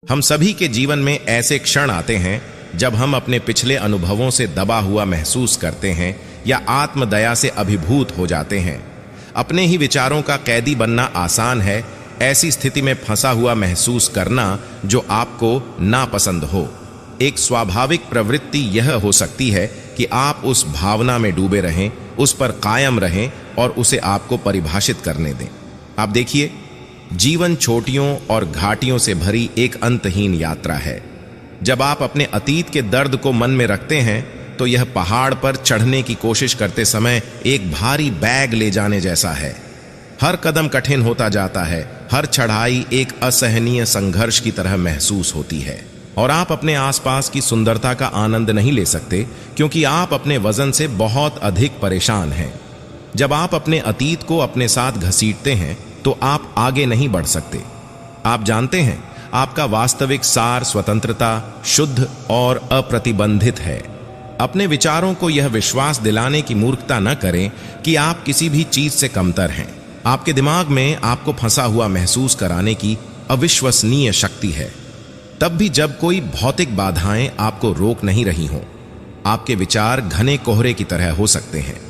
हम सभी के जीवन में ऐसे क्षण आते हैं जब हम अपने पिछले अनुभवों से दबा हुआ महसूस करते हैं या आत्मदया से अभिभूत हो जाते हैं। अपने ही विचारों का कैदी बनना आसान है, ऐसी स्थिति में फंसा हुआ महसूस करना जो आपको नापसंद हो। एक स्वाभाविक प्रवृत्ति यह हो सकती है कि आप उस भावना में डूबे रहें, उस पर कायम रहें और उसे आपको परिभाषित करने दें। आप देखिए, जीवन चोटियों और घाटियों से भरी एक अंतहीन यात्रा है। जब आप अपने अतीत के दर्द को मन में रखते हैं तो यह पहाड़ पर चढ़ने की कोशिश करते समय एक भारी बैग ले जाने जैसा है। हर कदम कठिन होता जाता है, हर चढ़ाई एक असहनीय संघर्ष की तरह महसूस होती है और आप अपने आसपास की सुंदरता का आनंद नहीं ले सकते क्योंकि आप अपने वजन से बहुत अधिक परेशान हैं। जब आप अपने अतीत को अपने साथ घसीटते हैं तो आप आगे नहीं बढ़ सकते। आप जानते हैं, आपका वास्तविक सार स्वतंत्रता, शुद्ध और अप्रतिबंधित है। अपने विचारों को यह विश्वास दिलाने की मूर्खता न करें कि आप किसी भी चीज से कमतर हैं। आपके दिमाग में आपको फंसा हुआ महसूस कराने की अविश्वसनीय शक्ति है। तब भी जब कोई भौतिक बाधाएं आपको रोक नहीं रही हों, आपके विचार घने कोहरे की तरह हो सकते हैं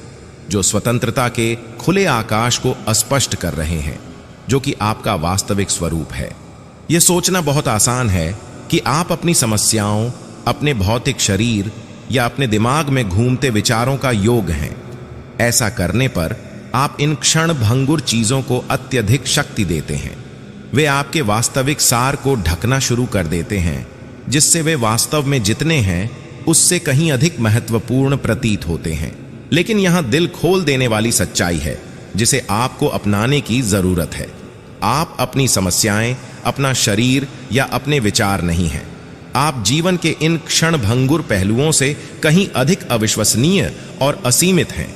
जो स्वतंत्रता के खुले आकाश को अस्पष्ट कर रहे हैं, जो कि आपका वास्तविक स्वरूप है। यह सोचना बहुत आसान है कि आप अपनी समस्याओं, अपने भौतिक शरीर या अपने दिमाग में घूमते विचारों का योग हैं। ऐसा करने पर आप इन क्षण भंगुर चीजों को अत्यधिक शक्ति देते हैं। वे आपके वास्तविक सार को ढकना शुरू कर देते हैं, जिससे वे वास्तव में जितने हैं उससे कहीं अधिक महत्वपूर्ण प्रतीत होते हैं। लेकिन यहां दिल खोल देने वाली सच्चाई है जिसे आपको अपनाने की जरूरत है। आप अपनी समस्याएं, अपना शरीर या अपने विचार नहीं हैं। आप जीवन के इन क्षण भंगुर पहलुओं से कहीं अधिक अविश्वसनीय और असीमित हैं।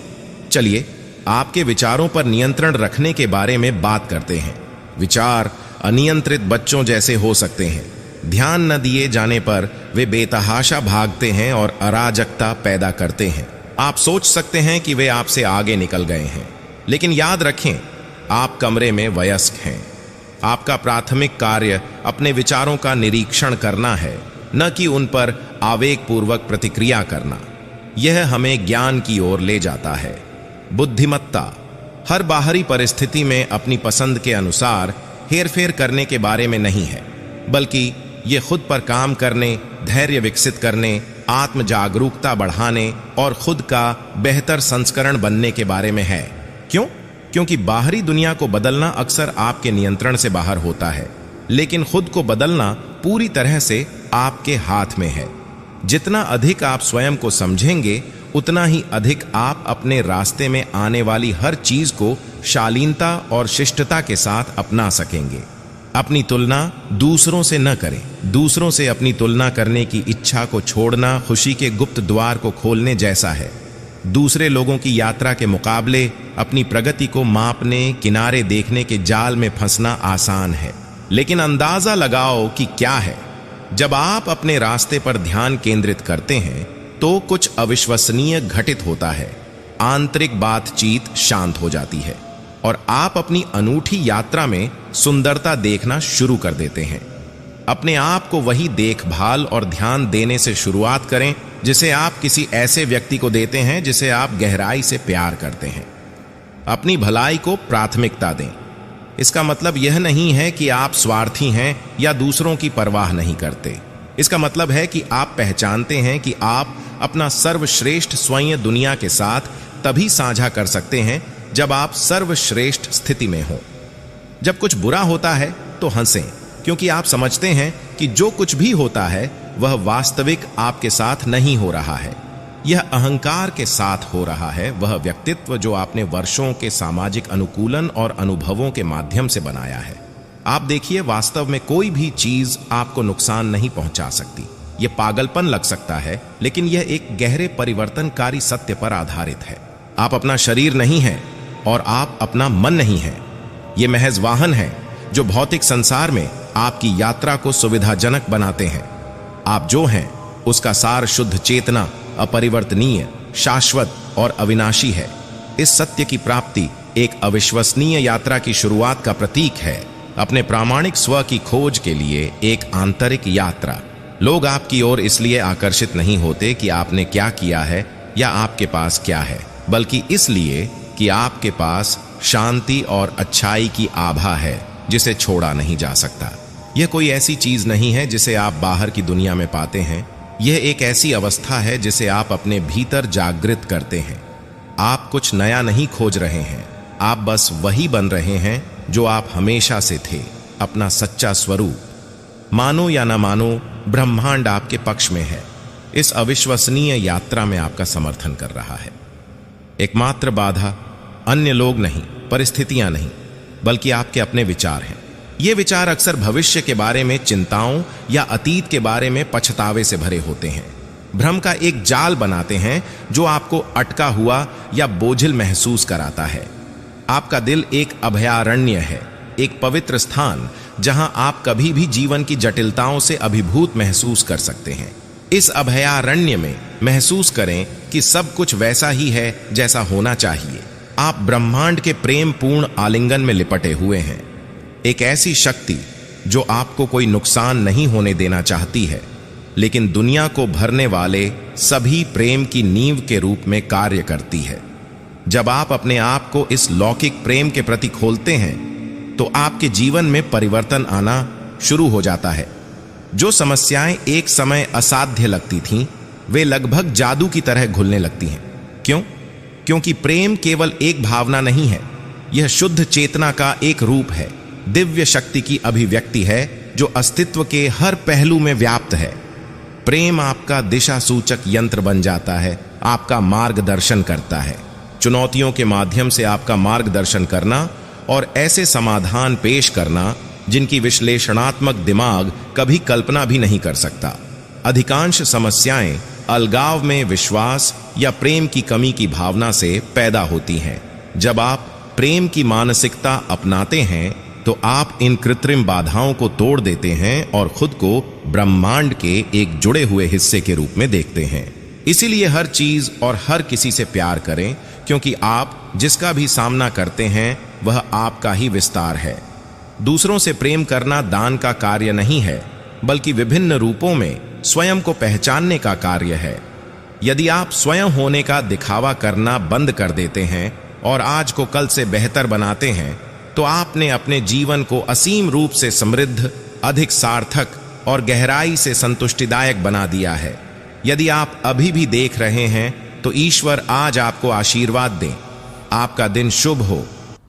चलिए, आपके विचारों पर नियंत्रण रखने के बारे में बात करते हैं। विचार अनियंत्रित बच्चों जैसे हो सकते हैं। ध्यान न दिए जाने पर वे बेतहाशा भागते हैं और अराजकता पैदा करते हैं। आप सोच सकते हैं कि वे आपसे आगे निकल गए हैं, लेकिन याद रखें, आप कमरे में वयस्क हैं। आपका प्राथमिक कार्य अपने विचारों का निरीक्षण करना है, न कि उन पर आवेगपूर्वक प्रतिक्रिया करना। यह हमें ज्ञान की ओर ले जाता है। बुद्धिमत्ता हर बाहरी परिस्थिति में अपनी पसंद के अनुसार हेरफेर करने के बारे में नहीं है, बल्कि यह खुद पर काम करने, धैर्य विकसित करने, आत्म जागरूकता बढ़ाने और खुद का बेहतर संस्करण बनने के बारे में है। क्यों? क्योंकि बाहरी दुनिया को बदलना अक्सर आपके नियंत्रण से बाहर होता है, लेकिन खुद को बदलना पूरी तरह से आपके हाथ में है। जितना अधिक आप स्वयं को समझेंगे, उतना ही अधिक आप अपने रास्ते में आने वाली हर चीज को शालीनता और शिष्टता के साथ अपना सकेंगे। अपनी तुलना दूसरों से न करें। दूसरों से अपनी तुलना करने की इच्छा को छोड़ना खुशी के गुप्त द्वार को खोलने जैसा है। दूसरे लोगों की यात्रा के मुकाबले अपनी प्रगति को मापने, किनारे देखने के जाल में फंसना आसान है। लेकिन अंदाजा लगाओ कि क्या है, जब आप अपने रास्ते पर ध्यान केंद्रित करते हैं तो कुछ अविश्वसनीय घटित होता है। आंतरिक बातचीत शांत हो जाती है और आप अपनी अनूठी यात्रा में सुंदरता देखना शुरू कर देते हैं। अपने आप को वही देखभाल और ध्यान देने से शुरुआत करें जिसे आप किसी ऐसे व्यक्ति को देते हैं जिसे आप गहराई से प्यार करते हैं। अपनी भलाई को प्राथमिकता दें। इसका मतलब यह नहीं है कि आप स्वार्थी हैं या दूसरों की परवाह नहीं करते। इसका मतलब है कि आप पहचानते हैं कि आप अपना सर्वश्रेष्ठ स्वयं दुनिया के साथ तभी साझा कर सकते हैं जब आप सर्वश्रेष्ठ स्थिति में हो। जब कुछ बुरा होता है तो हंसें, क्योंकि आप समझते हैं कि जो कुछ भी होता है वह वास्तविक आपके साथ नहीं हो रहा है। यह अहंकार के साथ हो रहा है, वह व्यक्तित्व जो आपने वर्षों के सामाजिक अनुकूलन और अनुभवों के माध्यम से बनाया है। आप देखिए, वास्तव में कोई भी चीज आपको नुकसान नहीं पहुंचा सकती। यह पागलपन लग सकता है, लेकिन यह एक गहरे परिवर्तनकारी सत्य पर आधारित है। आप अपना शरीर नहीं हैं और आप अपना मन नहीं हैं। ये महज वाहन हैं जो भौतिक संसार में आपकी यात्रा को सुविधाजनक बनाते हैं। आप जो हैं उसका सार शुद्ध चेतना, अपरिवर्तनीय, शाश्वत और अविनाशी है। इस सत्य की प्राप्ति एक अविश्वसनीय यात्रा की शुरुआत का प्रतीक है अपने प्रामाणिक स्व की खोज के लिए एक आंतरिक यात्रा। लोग आपकी ओर इसलिए आकर्षित नहीं होते कि आपने क्या किया है या आपके पास क्या है, बल्कि इसलिए कि आपके पास शांति और अच्छाई की आभा है जिसे छोड़ा नहीं जा सकता। यह कोई ऐसी चीज नहीं है जिसे आप बाहर की दुनिया में पाते हैं। यह एक ऐसी अवस्था है जिसे आप अपने भीतर जागृत करते हैं। आप कुछ नया नहीं खोज रहे हैं, आप बस वही बन रहे हैं जो आप हमेशा से थे, अपना सच्चा स्वरूप। मानो या न मानो, ब्रह्मांड आपके पक्ष में है, इस अविश्वसनीय यात्रा में आपका समर्थन कर रहा है। एकमात्र बाधा अन्य लोग नहीं, परिस्थितियां नहीं, बल्कि आपके अपने विचार हैं। ये विचार अक्सर भविष्य के बारे में चिंताओं या अतीत के बारे में पछतावे से भरे होते हैं। भ्रम का एक जाल बनाते हैं जो आपको अटका हुआ या बोझिल महसूस कराता है। आपका दिल एक अभयारण्य है, एक पवित्र स्थान जहां आप कभी भी जीवन की जटिलताओं से अभिभूत महसूस कर सकते हैं। इस अभयारण्य में महसूस करें कि सब कुछ वैसा ही है जैसा होना चाहिए। आप ब्रह्मांड के प्रेम पूर्ण आलिंगन में लिपटे हुए हैं, एक ऐसी शक्ति जो आपको कोई नुकसान नहीं होने देना चाहती है, लेकिन दुनिया को भरने वाले सभी प्रेम की नींव के रूप में कार्य करती है। जब आप अपने आप को इस लौकिक प्रेम के प्रति खोलते हैं तो आपके जीवन में परिवर्तन आना शुरू हो जाता है। जो समस्याएं एक समय असाध्य लगती थीं, वे लगभग जादू की तरह घुलने लगती हैं। क्यों? क्योंकि प्रेम केवल एक भावना नहीं है, यह शुद्ध चेतना का एक रूप है, दिव्य शक्ति की अभिव्यक्ति है जो अस्तित्व के हर पहलू में व्याप्त है। प्रेम आपका दिशा सूचक यंत्र बन जाता है, आपका मार्गदर्शन करता है। चुनौतियों के माध्यम से आपका मार्गदर्शन करना और ऐसे समाधान पेश करना जिनकी विश्लेषणात्मक दिमाग कभी कल्पना भी नहीं कर सकता। अधिकांश समस्याएं अलगाव में विश्वास या प्रेम की कमी की भावना से पैदा होती हैं। जब आप प्रेम की मानसिकता अपनाते हैं तो आप इन कृत्रिम बाधाओं को तोड़ देते हैं और खुद को ब्रह्मांड के एक जुड़े हुए हिस्से के रूप में देखते हैं। इसीलिए हर चीज और हर किसी से प्यार करें, क्योंकि आप जिसका भी सामना करते हैं वह आपका ही विस्तार है। दूसरों से प्रेम करना दान का कार्य नहीं है, बल्कि विभिन्न रूपों में स्वयं को पहचानने का कार्य है। यदि आप स्वयं होने का दिखावा करना बंद कर देते हैं और आज को कल से बेहतर बनाते हैं, तो आपने अपने जीवन को असीम रूप से समृद्ध, अधिक सार्थक और गहराई से संतुष्टिदायक बना दिया है। यदि आप अभी भी देख रहे हैं तो ईश्वर आज आपको आशीर्वाद दें। आपका दिन शुभ हो।